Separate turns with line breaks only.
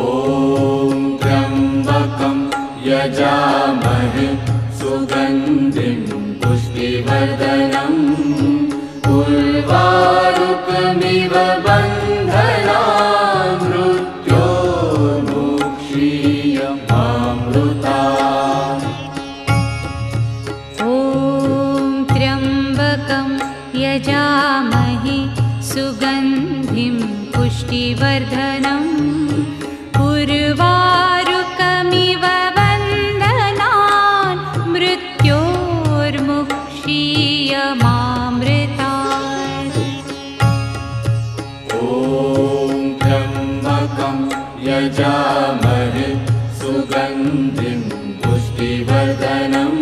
ॐ त्र्यम्बकं यजामहे सुगन्धिं पुष्टिवर्धनम् उर्वारुकमिव बन्धनान् मृत्योर्मुक्षीयमामृतात्।
ॐ त्र्यम्बकं यजामहे सुगन्धिं पुष्टिवर्धनम् उर्वारुकमिव बन्धनान् मृत्योर्मुक्षीयमामृतात्।
ॐ त्र्यम्बकं यजामहे सुगन्धिं पुष्टिवर्धनम्